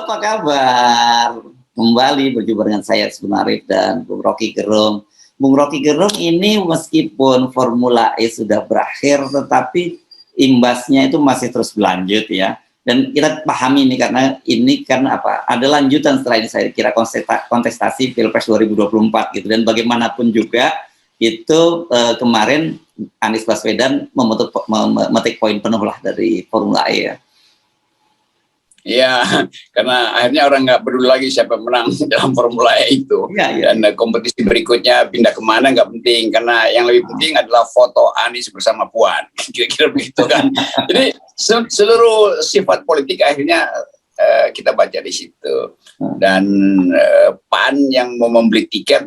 apa kabar? Kembali berjumpa dengan saya sebenarnya dan Bung Rocky Gerung. Bung Rocky Gerung ini meskipun Formula E sudah berakhir, tetapi imbasnya itu masih terus berlanjut ya. Dan kita pahami ini karena apa? Ada lanjutan setelah ini saya kira kontestasi Pilpres 2024 gitu. Dan bagaimanapun juga itu kemarin Anies Baswedan memetik poin penuh lah dari Formula E ya. Iya, karena akhirnya orang nggak peduli lagi siapa menang dalam Formula E itu. Ya. Dan kompetisi berikutnya pindah kemana nggak penting, karena yang lebih penting adalah foto Anies bersama Puan. Kira-kira begitu kan. Jadi seluruh sifat politik akhirnya kita baca di situ. Dan PAN yang mau membeli tiket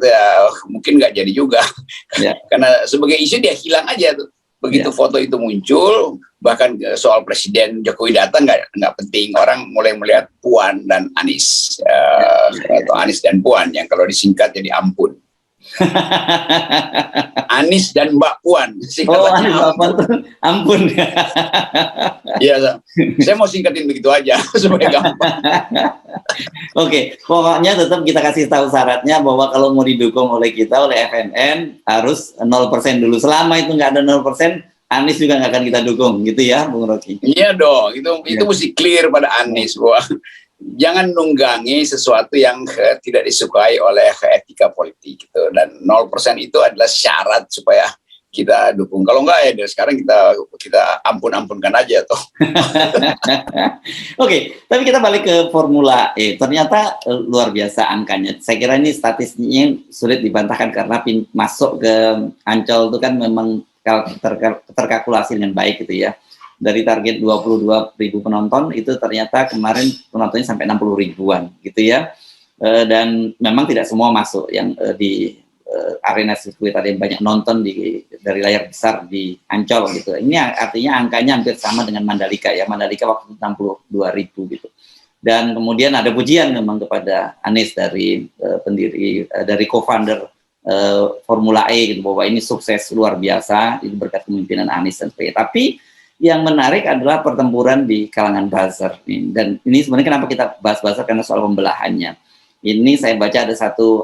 mungkin nggak jadi juga. Ya. Karena sebagai isu dia hilang aja tuh. Begitu foto itu muncul, bahkan soal Presiden Jokowi datang nggak penting, orang mulai melihat Puan dan Anies, atau Anies dan Puan yang kalau disingkat jadi Ampun. Anies dan Mbak Puan. Anies Mbak Ampun. Iya, saya mau singkatin begitu aja supaya gampang. Oke, pokoknya tetap kita kasih tahu syaratnya bahwa kalau mau didukung oleh kita, oleh FNN, harus 0% dulu. Selama itu nggak ada 0%, Anies juga nggak akan kita dukung, gitu ya, Bung Rocky? Iya dong, itu mesti clear pada Anies bahwa jangan nunggangi sesuatu yang tidak disukai oleh etika politik gitu. Dan 0% itu adalah syarat supaya kita dukung. Kalau enggak ya dari sekarang kita ampun-ampunkan aja tuh. Oke, tapi kita balik ke Formula E. Ternyata luar biasa angkanya. Saya kira ini statistiknya sulit dibantahkan karena masuk ke Ancol itu kan memang terkalkulasi dengan baik gitu ya. Dari target 22.000 penonton itu ternyata kemarin penontonnya sampai 60 ribuan gitu ya. Dan memang tidak semua masuk yang di arena sirkuit, ada yang banyak nonton dari layar besar di Ancol gitu. Ini artinya angkanya hampir sama dengan Mandalika ya. Mandalika waktu 62.000 gitu. Dan kemudian ada pujian memang kepada Anies dari pendiri dari co-founder Formula E gitu, bahwa ini sukses luar biasa itu berkat kepemimpinan Anies dan sebagainya. Tapi yang menarik adalah pertempuran di kalangan buzzer nih. Dan ini sebenarnya kenapa kita bahas buzzer, karena soal pembelahannya. Ini saya baca ada satu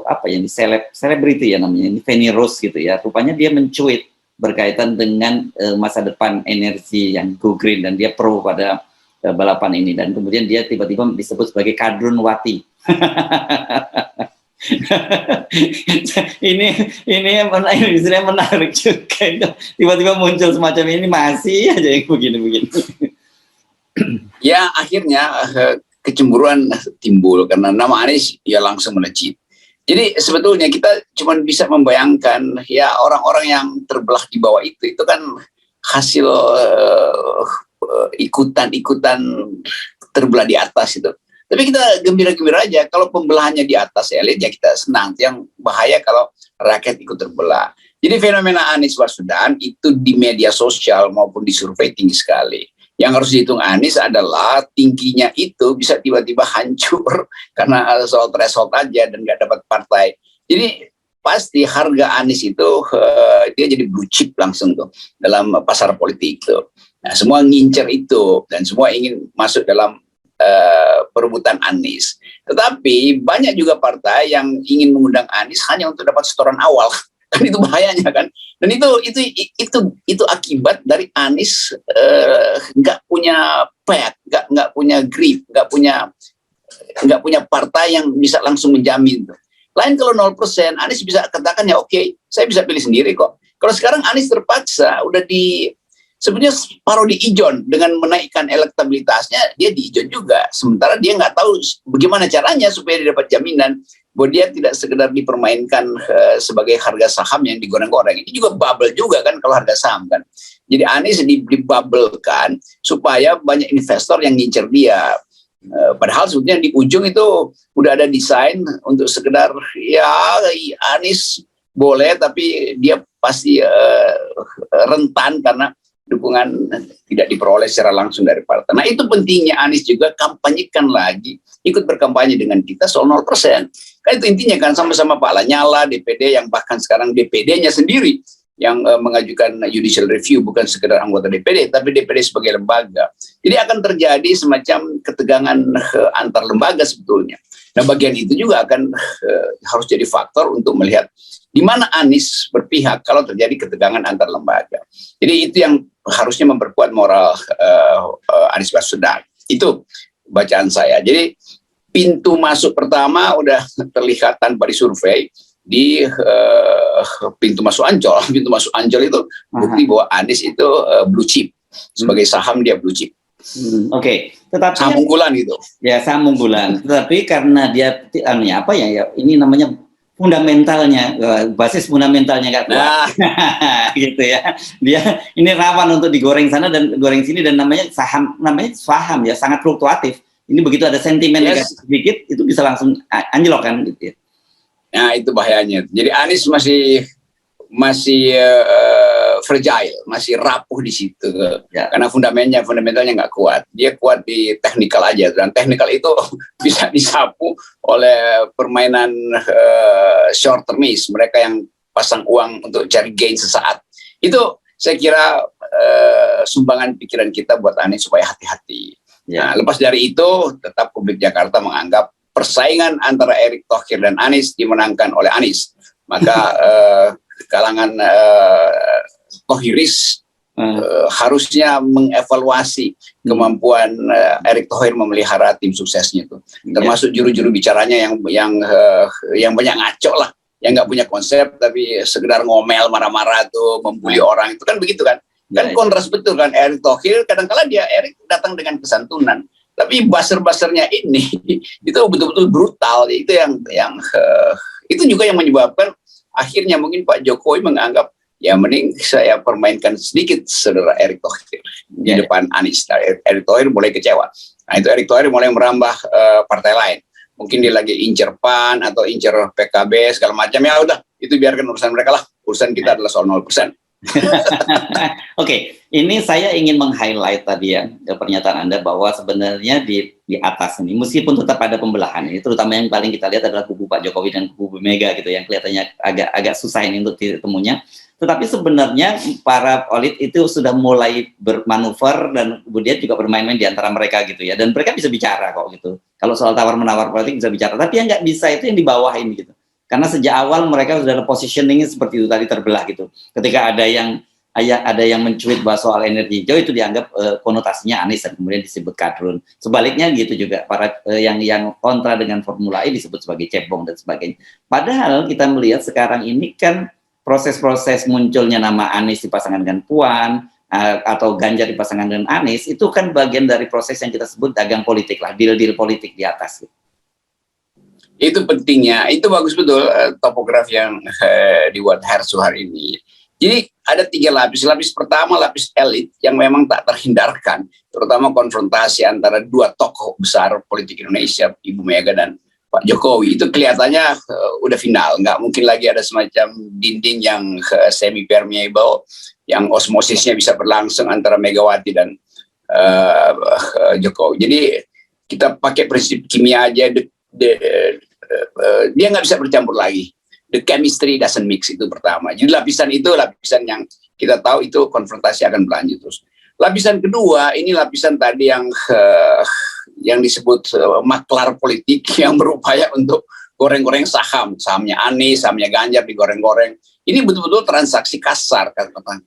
selebriti ya namanya, ini Feni Rose gitu ya. Rupanya dia mencuit berkaitan dengan masa depan energi yang go green, dan dia pro pada balapan ini, dan kemudian dia tiba-tiba disebut sebagai Kadrunwati. ini menarik juga. Tiba-tiba muncul semacam ini, masih aja yang begini-begini. Ya akhirnya kecemburuan timbul karena nama Anies ya langsung melejit. Jadi sebetulnya kita cuma bisa membayangkan ya orang-orang yang terbelah di bawah itu kan hasil ikutan-ikutan terbelah di atas itu. Tapi kita gembira-gembira aja kalau pembelahannya di atas elit ya kita senang. Yang bahaya kalau rakyat ikut terbelah. Jadi fenomena Anies Baswedan itu di media sosial maupun di survei tinggi sekali. Yang harus dihitung Anies adalah tingginya itu bisa tiba-tiba hancur karena soal threshold aja dan nggak dapat partai. Jadi pasti harga Anies itu dia jadi blue chip langsung tuh dalam pasar politik tuh. Nah semua ngincer itu dan semua ingin masuk dalam perebutan Anies. Tetapi banyak juga partai yang ingin mengundang Anies hanya untuk dapat setoran awal. Kan itu bahayanya kan. Dan itu akibat dari Anies nggak punya pet, nggak punya grip, nggak punya partai yang bisa langsung menjamin. Lain kalau 0%, Anies bisa katakan ya oke, saya bisa pilih sendiri kok. Kalau sekarang Anies terpaksa udah sebenarnya paruh di ijon dengan menaikkan elektabilitasnya, dia di ijon juga. Sementara dia nggak tahu bagaimana caranya supaya dia dapat jaminan bahwa dia tidak sekedar dipermainkan sebagai harga saham yang digoreng-goreng. Ini juga bubble juga kan kalau harga saham kan. Jadi Anies dibubble-kan supaya banyak investor yang ngincer dia. Padahal sebetulnya di ujung itu udah ada desain untuk sekedar ya Anies boleh tapi dia pasti rentan karena dukungan tidak diperoleh secara langsung dari partai. Nah itu pentingnya Anies juga kampanyekan lagi, ikut berkampanye dengan kita soal 0%. Kan itu intinya kan sama-sama Pak Lanyala, DPD yang bahkan sekarang DPD-nya sendiri mengajukan judicial review, bukan sekedar anggota DPD, tapi DPD sebagai lembaga. Jadi akan terjadi semacam ketegangan antar lembaga sebetulnya. Nah, bagian itu juga akan harus jadi faktor untuk melihat di mana Anies berpihak kalau terjadi ketegangan antar lembaga. Jadi itu yang harusnya memperkuat moral Anies Baswedan. Itu bacaan saya. Jadi pintu masuk pertama udah terlihat tanpa disurvei di pintu masuk Ancol. Pintu masuk Ancol itu bukti bahwa Anies itu blue chip. Sebagai saham dia blue chip. Oke. Tetapi saham unggulan gitu. Ya, saham unggulan. Tetapi karena dia ini namanya fundamentalnya, basis fundamentalnya nggak kuat. Gitu ya. Dia ini rawan untuk digoreng sana dan goreng sini, dan namanya saham ya, sangat fluktuatif. Ini begitu ada sentimen negatif sedikit itu bisa langsung anjlok kan gitu ya. Nah, itu bahayanya. Jadi Anies masih fragile, masih rapuh di situ ya. Karena fundamentalnya nggak kuat. Dia kuat di teknikal aja, dan teknikal itu bisa disapu oleh permainan short termis, mereka yang pasang uang untuk cari gain sesaat. Itu saya kira sumbangan pikiran kita buat Anies supaya hati-hati. Ya. Nah, lepas dari itu tetap publik Jakarta menganggap persaingan antara Erick Thohir dan Anies dimenangkan oleh Anies. Maka kalangan Thohiris harusnya mengevaluasi kemampuan Erick Thohir memelihara tim suksesnya itu, termasuk juru-juru bicaranya yang banyak ngaco lah, yang nggak punya konsep tapi sekedar ngomel, marah-marah tuh, membuli orang, itu kan begitu kan. Kan kontras betul kan. Erick Thohir kadang-kala Erick datang dengan kesantunan, tapi buzzer-buzzernya ini itu betul-betul brutal. Itu itu juga yang menyebabkan akhirnya mungkin Pak Jokowi menganggap ya mending saya permainkan sedikit saudara Erick Thohir di depan Anies. Erick Thohir mulai kecewa. Nah, itu Erick Thohir mulai merambah partai lain. Mungkin dia lagi incer PAN atau incer PKB segala macam, ya udah itu biarkan urusan mereka lah. Urusan kita adalah soal 0%. Oke, ini saya ingin meng-highlight tadi ya pernyataan Anda bahwa sebenarnya di atas ini meskipun tetap ada pembelahan ini, terutama yang paling kita lihat adalah kubu Pak Jokowi dan kubu Bu Mega gitu, yang kelihatannya agak susah ini untuk ditemunya. Tetapi sebenarnya para elit itu sudah mulai bermanuver dan kemudian juga bermain-main di antara mereka gitu ya, dan mereka bisa bicara kok gitu. Kalau soal tawar-menawar politik bisa bicara, tapi yang nggak bisa itu yang di bawah ini gitu. Karena sejak awal mereka sudah ada positioning seperti itu tadi, terbelah gitu. Ketika ada yang mencuit bahwa soal energi hijau itu dianggap konotasinya Anies dan kemudian disebut kadrun. Sebaliknya gitu juga, para yang kontra dengan Formula E disebut sebagai cebong dan sebagainya. Padahal kita melihat sekarang ini kan proses-proses munculnya nama Anies dipasangkan dengan Puan atau Ganjar dipasangkan dengan Anies, itu kan bagian dari proses yang kita sebut dagang politik lah, deal-deal politik di atas gitu. Itu pentingnya, itu bagus betul topografi yang dibuat Hersu hari ini. Jadi ada 3 lapis. Lapis pertama, lapis elit yang memang tak terhindarkan, terutama konfrontasi antara 2 tokoh besar politik Indonesia, Ibu Mega dan Pak Jokowi. Itu kelihatannya udah final, nggak mungkin lagi ada semacam dinding yang semi permeable, yang osmosisnya bisa berlangsung antara Megawati dan Jokowi. Jadi kita pakai prinsip kimia aja, dia nggak bisa bercampur lagi. The chemistry doesn't mix, itu pertama. Jadi lapisan yang kita tahu itu konfrontasi akan berlanjut terus. Lapisan kedua, ini lapisan tadi yang disebut maklar politik yang berupaya untuk goreng-goreng sahamnya Anies, sahamnya Ganjar digoreng-goreng. Ini betul-betul transaksi kasar,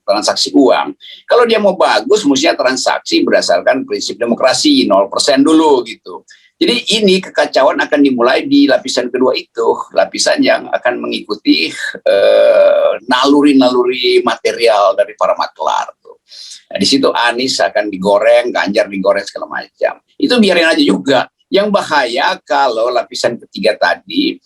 transaksi uang. Kalau dia mau bagus, mestinya transaksi berdasarkan prinsip demokrasi, 0% dulu gitu. Jadi ini kekacauan akan dimulai di lapisan kedua itu, lapisan yang akan mengikuti naluri-naluri material dari para maklar. Nah, di situ Anies akan digoreng, Ganjar digoreng segala macam. Itu biarin aja juga. Yang bahaya kalau lapisan ketiga tadi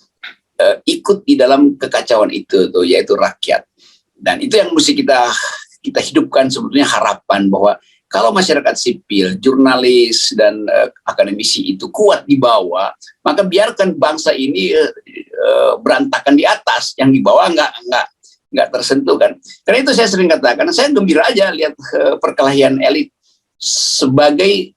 ikut di dalam kekacauan itu tuh, yaitu rakyat. Dan itu yang mesti kita hidupkan sebetulnya, harapan bahwa kalau masyarakat sipil, jurnalis dan akademisi itu kuat di bawah, maka biarkan bangsa ini berantakan di atas, yang di bawah nggak tersentuh kan. Karena itu saya sering katakan, saya gembira aja lihat perkelahian elit sebagai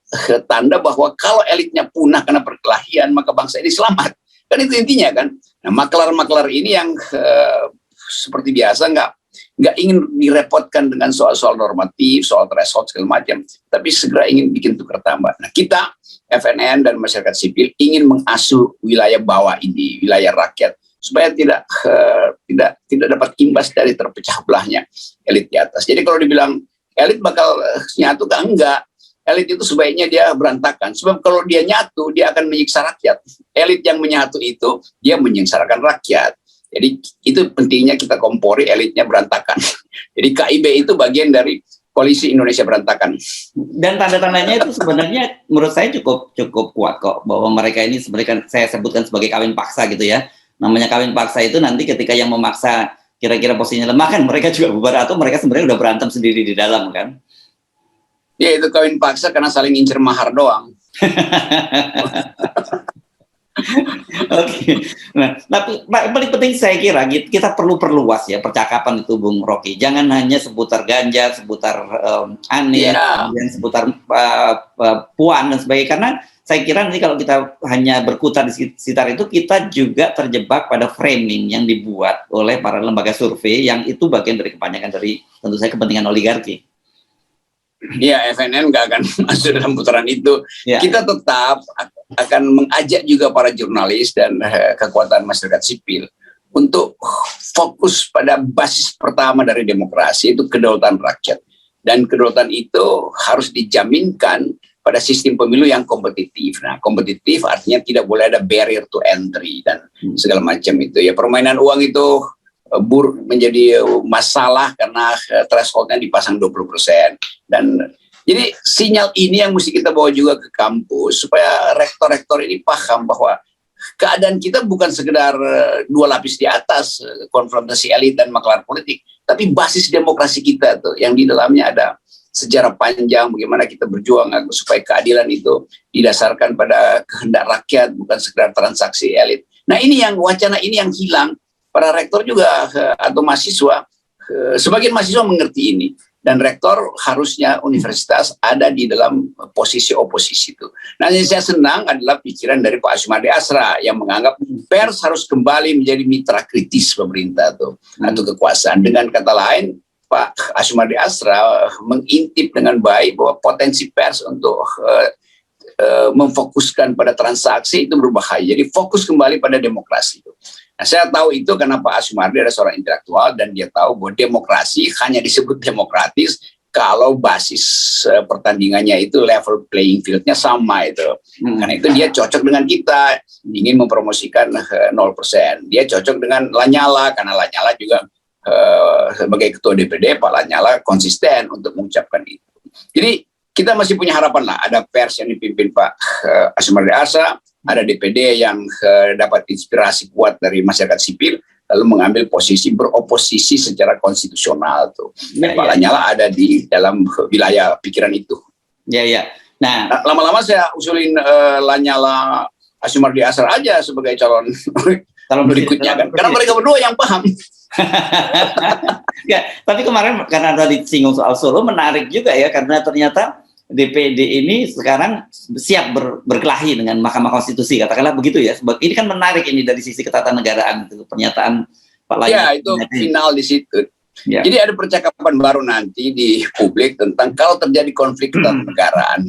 tanda bahwa kalau elitnya punah karena perkelahian, maka bangsa ini selamat. Kan itu intinya kan. Nah, maklar-maklar ini yang seperti biasa nggak ingin direpotkan dengan soal-soal normatif, soal threshold segala macam, tapi segera ingin bikin tukar tambah. Nah, kita FNN dan masyarakat sipil ingin mengasuh wilayah bawah ini, wilayah rakyat, supaya tidak dapat imbas dari terpecah belahnya elit di atas. Jadi kalau dibilang elit bakal nyatu, enggak. Elit itu sebaiknya dia berantakan. Sebab kalau dia nyatu, dia akan menyiksa rakyat. Elit yang menyatu itu, dia menyengsarakan rakyat. Jadi itu pentingnya kita kompori elitnya berantakan. Jadi KIB itu bagian dari Koalisi Indonesia Berantakan. Dan tanda-tandanya itu sebenarnya menurut saya cukup kuat kok. Bahwa mereka ini sebenarnya saya sebutkan sebagai kawin paksa gitu ya. Namanya kawin paksa itu nanti ketika yang memaksa kira-kira posisinya lemah kan mereka juga bubar, atau mereka sebenarnya udah berantem sendiri di dalam kan. Ya itu kawin paksa karena saling incer mahar doang. Oke. Nah, tapi paling penting saya kira kita perlu perluas ya percakapan itu, Bung Rocky. Jangan hanya seputar Ganjar, seputar Anies, kemudian seputar Puan dan sebagainya. Karena saya kira nanti kalau kita hanya berkutat di sekitar itu, kita juga terjebak pada framing yang dibuat oleh para lembaga survei yang itu bagian dari kebanyakan dari tentu saja kepentingan oligarki. Iya, FNN nggak akan masuk dalam putaran itu. Ya. Kita tetap akan mengajak juga para jurnalis dan kekuatan masyarakat sipil untuk fokus pada basis pertama dari demokrasi, itu kedaulatan rakyat. Dan kedaulatan itu harus dijaminkan pada sistem pemilu yang kompetitif. Nah, kompetitif artinya tidak boleh ada barrier to entry dan segala macam itu. Ya, permainan uang itu menjadi masalah karena thresholdnya dipasang 20%. Dan jadi sinyal ini yang mesti kita bawa juga ke kampus supaya rektor-rektor ini paham bahwa keadaan kita bukan sekedar dua lapis di atas konfrontasi elit dan maklar politik, tapi basis demokrasi kita tuh yang di dalamnya ada sejarah panjang bagaimana kita berjuang supaya keadilan itu didasarkan pada kehendak rakyat, bukan sekedar transaksi elit. Nah, ini yang wacana ini yang hilang. Para rektor juga atau mahasiswa, sebagian mahasiswa mengerti ini, dan rektor harusnya universitas ada di dalam posisi oposisi itu. Nah, yang saya senang adalah pikiran dari Pak Asumardi Asra yang menganggap pers harus kembali menjadi mitra kritis pemerintah atau kekuasaan. Dengan kata lain, Pak Asumardi Asra mengintip dengan baik bahwa potensi pers untuk memfokuskan pada transaksi itu berbahaya. Jadi fokus kembali pada demokrasi itu. Nah, saya tahu itu karena Pak Asumardi adalah seorang intelektual dan dia tahu bahwa demokrasi hanya disebut demokratis kalau basis pertandingannya itu level playing field-nya sama itu. Karena itu dia cocok dengan kita, ingin mempromosikan 0%. Dia cocok dengan Lanyala karena Lanyala juga sebagai ketua DPD, Pak Lanyala konsisten untuk mengucapkan itu. Jadi kita masih punya harapan lah, ada pers yang dipimpin Pak Asumardi Asra, ada DPD yang dapat inspirasi kuat dari masyarakat sipil, lalu mengambil posisi beroposisi secara konstitusional tuh. Pak Lanyala ada di dalam wilayah pikiran itu. Ya. Nah, lama-lama saya usulin Lanyala Asumardi Asra aja sebagai calon berikutnya kan, karena mereka berdua yang paham. Ya, tapi kemarin karena tadi singgung soal Solo, menarik juga ya, karena ternyata DPD ini sekarang siap berkelahi dengan Mahkamah Konstitusi, katakanlah begitu ya. Sebab ini kan menarik ini dari sisi ketatanegaraan itu, pernyataan Pak Lanyala. Ya, itu final di situ. Ya. Jadi ada percakapan baru nanti di publik tentang kalau terjadi konflik ketatanegaraan,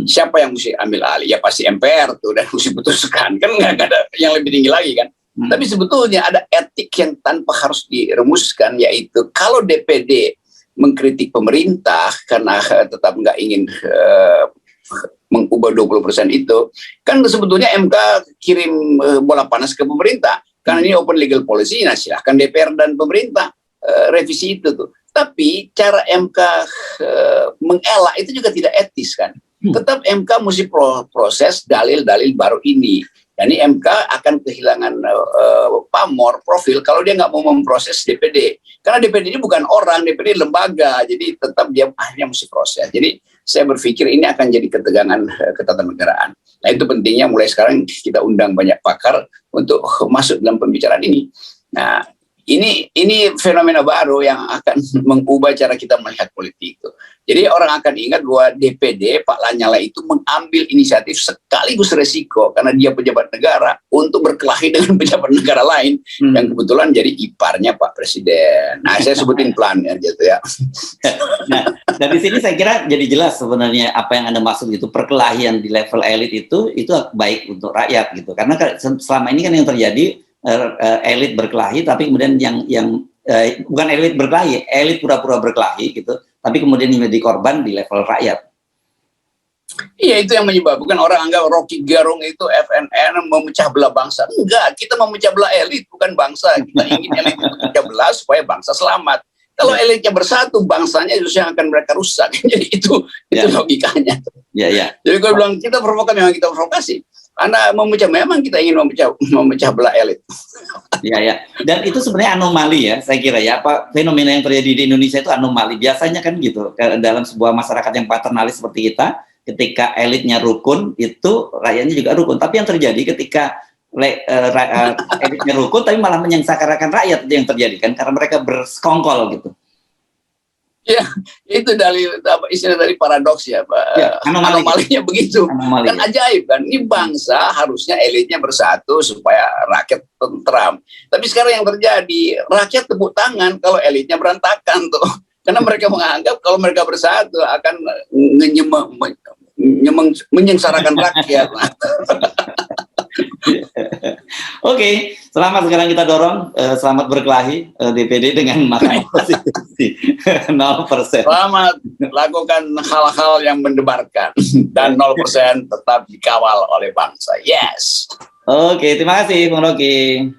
siapa yang mesti ambil alih? Ya pasti MPR tuh, dan mesti putuskan. Kan nggak ada yang lebih tinggi lagi kan. Tapi sebetulnya ada etik yang tanpa harus diremuskan, yaitu kalau DPD mengkritik pemerintah karena tetap nggak ingin mengubah 20% itu, kan sebetulnya MK kirim bola panas ke pemerintah. Karena ini open legal policy, nah silahkan DPR dan pemerintah revisi itu tuh. Tapi cara MK mengelak itu juga tidak etis kan. Tetap MK mesti proses dalil-dalil baru ini. Dan ini MK akan kehilangan pamor, profil kalau dia nggak mau memproses DPD. Karena DPD ini bukan orang, DPD lembaga, jadi tetap dia akhirnya mesti proses. Jadi saya berpikir ini akan jadi ketegangan ketatanegaraan. Nah, itu pentingnya mulai sekarang kita undang banyak pakar untuk masuk dalam pembicaraan ini. Nah, ini fenomena baru yang akan mengubah cara kita melihat politik itu. Jadi orang akan ingat bahwa DPD Pak Lanyala itu mengambil inisiatif sekaligus resiko karena dia pejabat negara untuk berkelahi dengan pejabat negara lain yang kebetulan jadi iparnya Pak Presiden. Nah, saya sebutin plannya gitu ya. Nah, dari sini saya kira jadi jelas sebenarnya apa yang Anda maksud gitu, perkelahian di level elit itu baik untuk rakyat gitu. Karena selama ini kan yang terjadi elit berkelahi, tapi kemudian yang bukan elit berkelahi, elit pura-pura berkelahi gitu, tapi kemudian menjadi korban di level rakyat. Iya, itu yang menyebabkan orang anggap Rocky Gerung itu FNN memecah belah bangsa. Enggak, kita memecah belah elit, bukan bangsa. Kita ingin elit memecah belah supaya bangsa selamat. Kalau elitnya bersatu, bangsanya justru yang akan mereka rusak. Jadi itu logikanya. Ya. Jadi gue bilang kita provokasi, memang kita provokasi. Karena memang kita ingin memecah belah elit. Ya. Dan itu sebenarnya anomali ya, saya kira ya. Apa fenomena yang terjadi di Indonesia itu anomali. Biasanya kan gitu, dalam sebuah masyarakat yang paternalis seperti kita, ketika elitnya rukun, itu rakyatnya juga rukun. Tapi yang terjadi ketika elitnya rukun, tapi malah menyengsarakan rakyat, itu yang terjadi kan, karena mereka bersekongkol gitu. Ya, itu istilah dari paradoks ya, Pak. Ya, anomalinya begitu. Kan ajaib kan, ini bangsa harusnya elitnya bersatu supaya rakyat tentram. Tapi sekarang yang terjadi, rakyat tepuk tangan kalau elitnya berantakan tuh. Karena mereka menganggap kalau mereka bersatu akan menyengsarakan rakyat. Oke, selamat sekarang kita dorong selamat berkelahi DPD dengan Mahkamah Konstitusi 0%. Selamat lakukan hal-hal yang mendebarkan dan 0% tetap dikawal oleh bangsa. Yes. Oke, terima kasih Bung Rocky.